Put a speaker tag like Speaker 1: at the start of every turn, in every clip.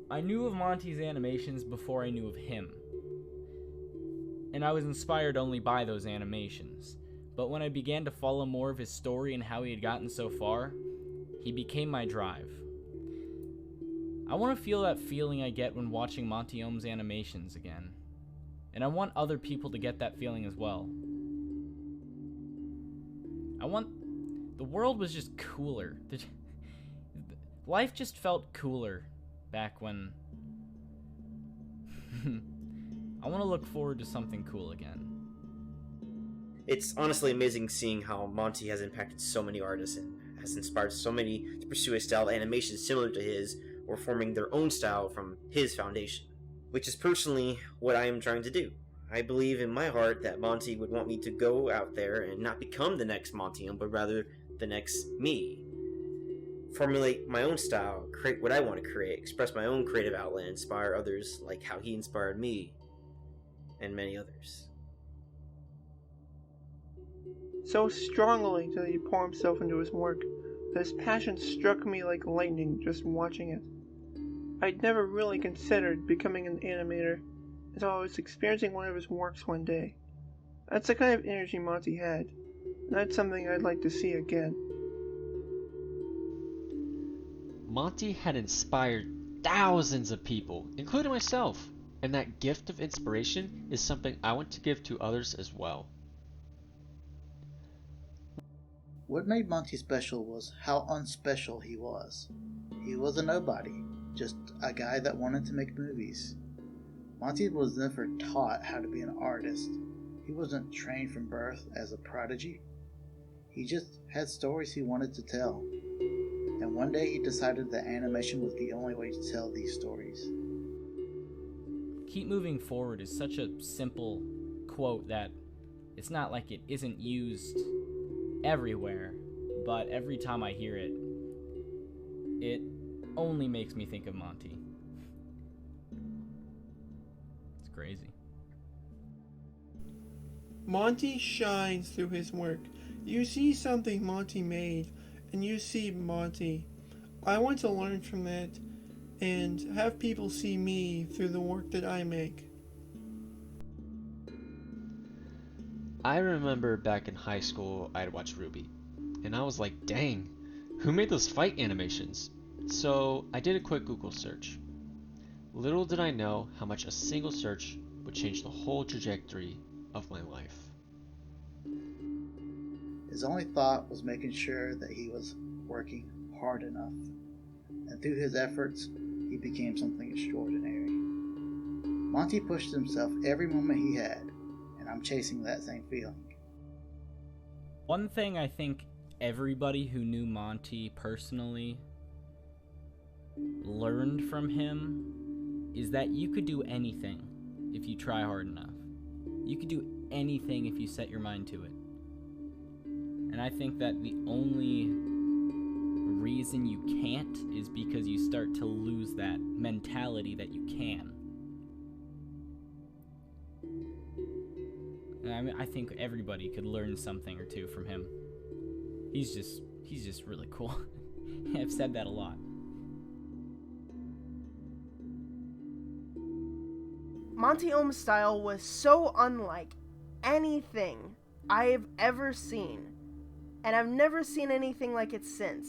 Speaker 1: I knew of Monty's animations before I knew of him, and I was inspired only by those animations. But when I began to follow more of his story and how he had gotten so far, he became my drive. I want to feel that feeling I get when watching Monty Ohm's animations again, and I want other people to get that feeling as well. The world was just cooler. Life just felt cooler back when... I want to look forward to something cool again.
Speaker 2: It's honestly amazing seeing how Monty has impacted so many artists and has inspired so many to pursue a style of animation similar to his, or forming their own style from his foundation, which is personally what I am trying to do. I believe in my heart that Monty would want me to go out there and not become the next Monty, but rather the next me. Formulate my own style, create what I want to create, express my own creative outlet, inspire others like how he inspired me, and many others.
Speaker 3: So strongly did he pour himself into his work that his passion struck me like lightning just watching it. I'd never really considered becoming an animator until I was experiencing one of his works one day. That's the kind of energy Monty had, and that's something I'd like to see again.
Speaker 4: Monty had inspired thousands of people, including myself, and that gift of inspiration is something I want to give to others as well.
Speaker 5: What made Monty special was how unspecial he was. He was a nobody, just a guy that wanted to make movies. Monty was never taught how to be an artist. He wasn't trained from birth as a prodigy. He just had stories he wanted to tell. And one day he decided that animation was the only way to tell these stories.
Speaker 1: Keep moving forward is such a simple quote that it's not like it isn't used everywhere, but every time I hear it, it only makes me think of Monty. It's crazy.
Speaker 3: Monty shines through his work. You see something Monty made, and you see Monty. I want to learn from that and have people see me through the work that I make.
Speaker 4: I remember back in high school I'd watch Ruby, and I was like, dang, who made those fight animations? So I did a quick Google search. Little did I know how much a single search would change the whole trajectory of my life.
Speaker 5: His only thought was making sure that he was working hard enough, and through his efforts, he became something extraordinary. Monty pushed himself every moment he had, and I'm chasing that same feeling.
Speaker 1: One thing I think everybody who knew Monty personally learned from him is that you could do anything if you try hard enough. You could do anything if you set your mind to it. And I think that the only reason you can't is because you start to lose that mentality that you can. And I think everybody could learn something or two from him. He's just really cool. I've said that a lot.
Speaker 6: Monty Ohm's style was so unlike anything I have ever seen, and I've never seen anything like it since.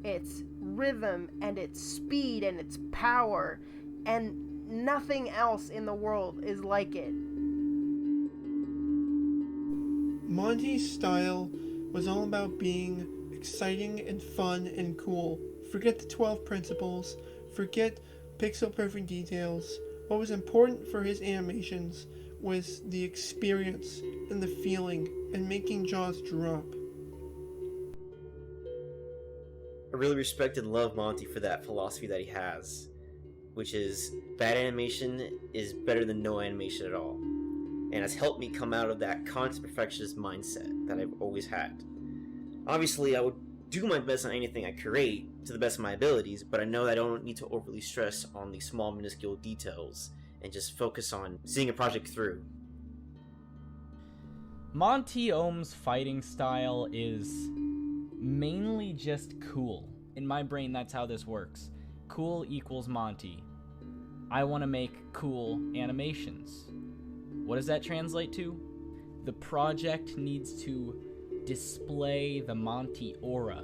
Speaker 6: Its rhythm and its speed and its power, and nothing else in the world is like it.
Speaker 3: Monty's style was all about being exciting and fun and cool. Forget the 12 principles, forget pixel perfect details. What was important for his animations was the experience and the feeling and making jaws drop.
Speaker 2: I really respect and love Monty for that philosophy that he has, which is bad animation is better than no animation at all, and has helped me come out of that constant perfectionist mindset that I've always had. Obviously, I would do my best on anything I create to the best of my abilities, but I know that I don't need to overly stress on the small minuscule details and just focus on seeing a project through.
Speaker 1: Monty Ohm's fighting style is mainly just cool. In my brain, that's how this works. cool equals Monty. I want to make cool animations. What does that translate to? The project needs to display the Monty aura.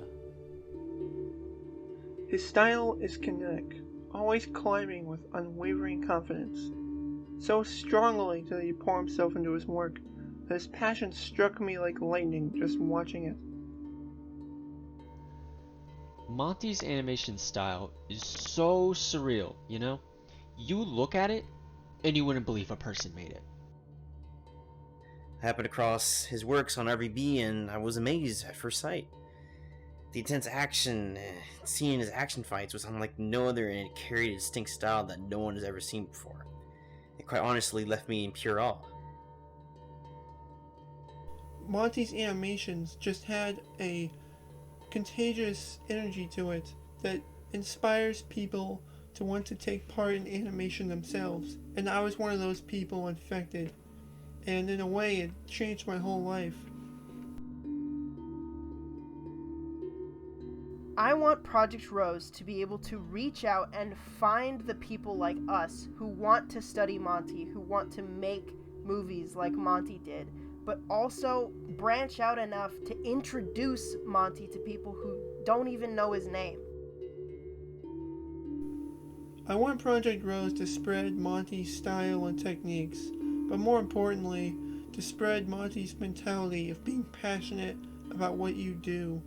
Speaker 3: His style is kinetic, always climbing with unwavering confidence. So strongly did he pour himself into his work that his passion struck me like lightning just watching it.
Speaker 4: Monty's animation style is so surreal, you know? You look at it, and you wouldn't believe a person made it.
Speaker 2: I happened across his works on RVB and I was amazed at first sight. The intense action, seeing his action fights was unlike no other, and it carried a distinct style that no one has ever seen before. It quite honestly left me in pure awe.
Speaker 3: Monty's animations just had a contagious energy to it that inspires people to want to take part in animation themselves, and I was one of those people infected, and in a way it changed my whole life.
Speaker 6: I want Project R.O.S E to be able to reach out and find the people like us who want to study Monty, who want to make movies like Monty did, but also branch out enough to introduce Monty to people who don't even know his name.
Speaker 3: I want Project R.O.S E to spread Monty's style and techniques, but more importantly, to spread Monty's mentality of being passionate about what you do.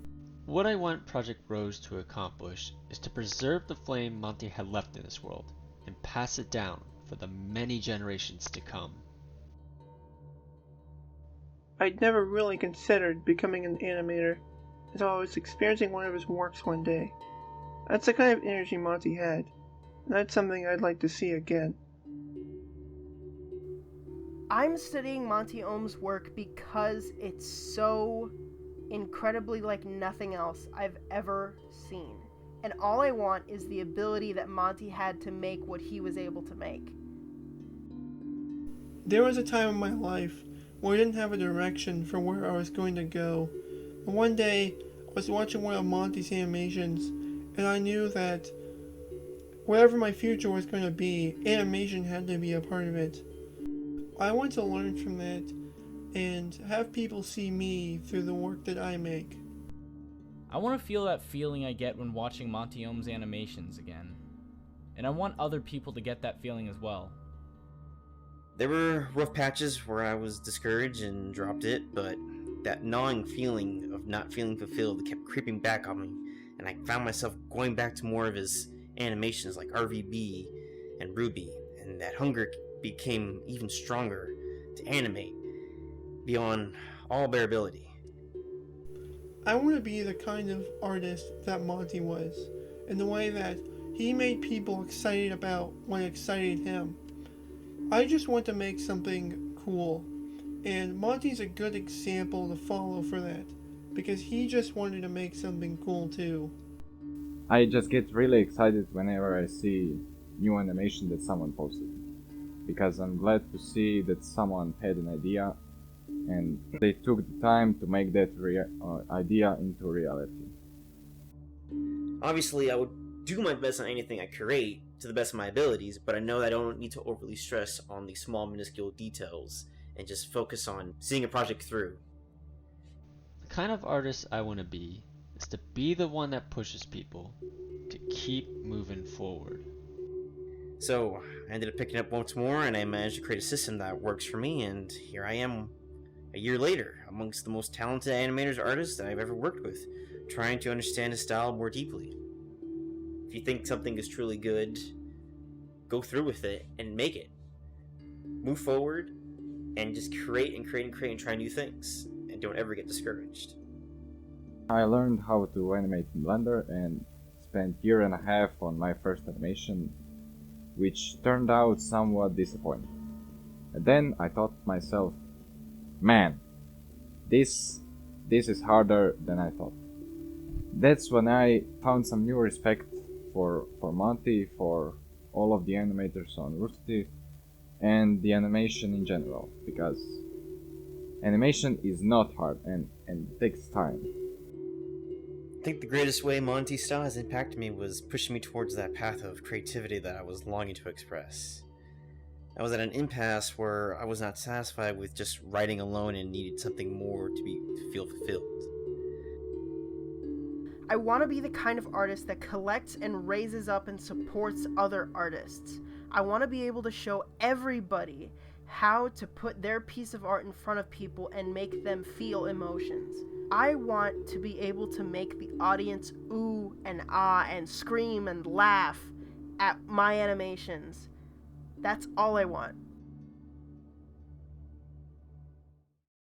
Speaker 4: What I want Project R.O.S E to accomplish is to preserve the flame Monty had left in this world, and pass it down for the many generations to come.
Speaker 3: I'd never really considered becoming an animator until I was experiencing one of his works one day. That's the kind of energy Monty had, and that's something I'd like to see again.
Speaker 6: I'm studying Monty Ohm's work because it's so incredibly like nothing else I've ever seen. And all I want is the ability that Monty had to make what he was able to make.
Speaker 3: There was a time in my life where I didn't have a direction for where I was going to go. And one day, I was watching one of Monty's animations, and I knew that whatever my future was going to be, animation had to be a part of it. I want to learn from that and have people see me through the work that I make.
Speaker 1: I want to feel that feeling I get when watching Monty Ohm's animations again. And I want other people to get that feeling as well.
Speaker 2: There were rough patches where I was discouraged and dropped it, but that gnawing feeling of not feeling fulfilled kept creeping back on me, and I found myself going back to more of his animations like RVB and Ruby, and that hunger became even stronger to animate beyond all bearability.
Speaker 3: I want to be the kind of artist that Monty was, in the way that he made people excited about what excited him. I just want to make something cool, and Monty's a good example to follow for that, because he just wanted to make something cool too.
Speaker 7: I just get really excited whenever I see new animation that someone posted, because I'm glad to see that someone had an idea and they took the time to make that idea into reality.
Speaker 2: Obviously, I would do my best on anything I create to the best of my abilities, but I know that I don't need to overly stress on the small, minuscule details and just focus on seeing a project through.
Speaker 4: The kind of artist I want to be is to be the one that pushes people to keep moving forward.
Speaker 2: So, I ended up picking up once more, and I managed to create a system that works for me, and here I am, a year later, amongst the most talented animators and artists that I've ever worked with, trying to understand his style more deeply. If you think something is truly good, go through with it and make it. Move forward and just create and create and create and try new things, and don't ever get discouraged.
Speaker 7: I learned how to animate in Blender and spent a year and a half on my first animation, which turned out somewhat disappointing. And then I thought to myself, man, this is harder than I thought. That's when I found some new respect for Monty, for all of the animators on R.O.S.E, and the animation in general, because animation is not hard and it takes time.
Speaker 2: I think the greatest way Monty's style has impacted me was pushing me towards that path of creativity that I was longing to express. I was at an impasse where I was not satisfied with just writing alone and needed something more to feel fulfilled.
Speaker 6: I want to be the kind of artist that collects and raises up and supports other artists. I want to be able to show everybody how to put their piece of art in front of people and make them feel emotions. I want to be able to make the audience ooh and ah and scream and laugh at my animations. That's all I want.